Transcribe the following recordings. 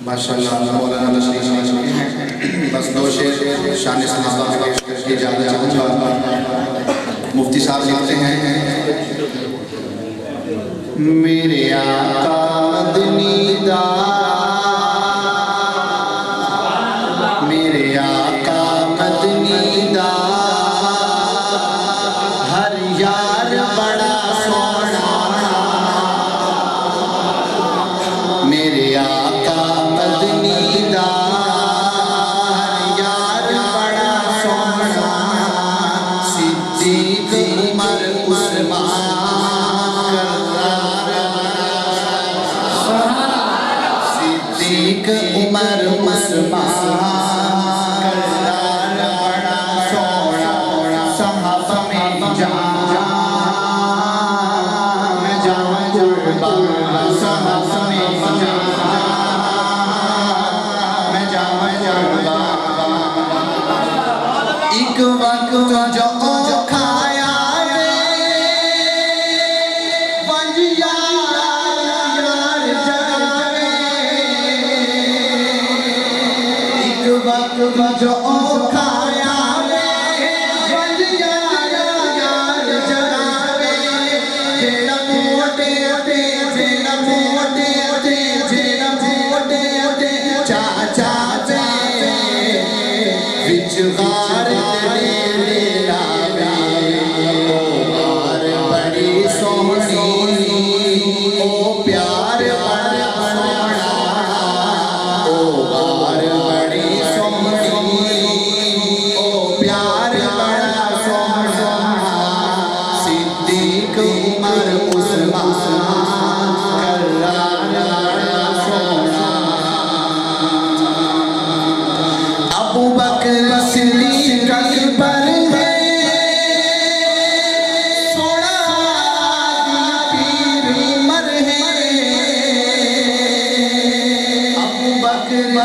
माशाअल्लाह मौलाना तशरीफ ला चुके हैं। बस दो शेर शान सहाबा में पेश करके इजाज़त चाहूँगा। मुफ्ती साहब लिखते हैं, मेरे आका मदनी दा, मेरे आका मदनी दा हर यार बड़ा सोना, मेरे आका मदनी दा हर यार बड़ा सोना, सिद्दीक उमर उस्मान सिद्दीक उमर उस्मान करदार बड़ा सोना, सहाबा में मैं जाऊं कुर्बान, सहाबा में मैं जाऊं कुर्बान। एक वक्त जो खाया पंज यार जगावे, एक वक्त जो खाया पंज यार जगावे, जेड़ा मोटे जेड़ा मोटे जेड़ा मोटे चाचा विच गार बड़ी सोहनी, ओ प्यार बड़ा सोना, ओ बार बड़ी सोहनी, ओ प्यार बड़ा सोना, सिद्दीक उमर उस्मान करदार बड़ा सोना। अबू बकर सिद्दीक अकबर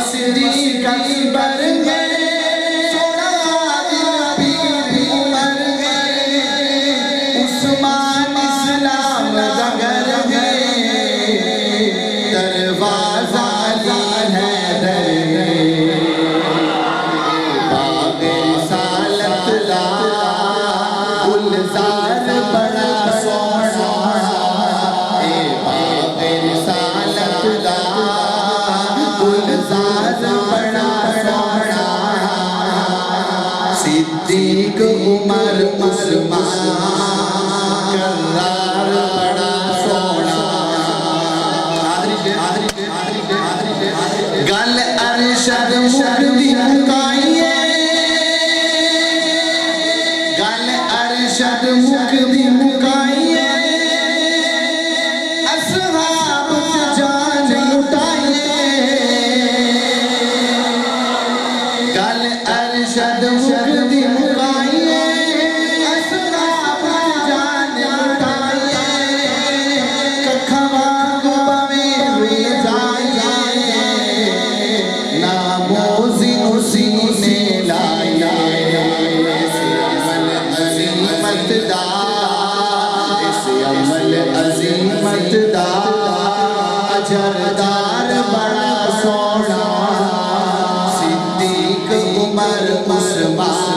सिद्दीक अकबर है, सोना पीर उमर है, उस्मान इस्लाम ज़गर है, दरवाज़ा अली हैदर है, बाग़ रिसालत दा गुलज़ार बड़ा सोना, बाग़ रिसालत दा गुलज़ार बड़ा सोना, सिद्दीक उमर उस्मान करदार बड़ा सोना। गल अरशद मुक्ति मुकाइए, गल अरशद मुक्ति मुकाइए, असहाब जान लुटाइए, गल अरशद मुक्ति मुकाइए, असहाब जान लुटाइए, कखा वांग बवे हुए जाइए, नामोज़ी सीने लाइए, इसे अमल अज़ीमत दा, इसे अमल अज़ीमत दा अजरदार बड़ा सोना, सिद्दीक उमर उस्मान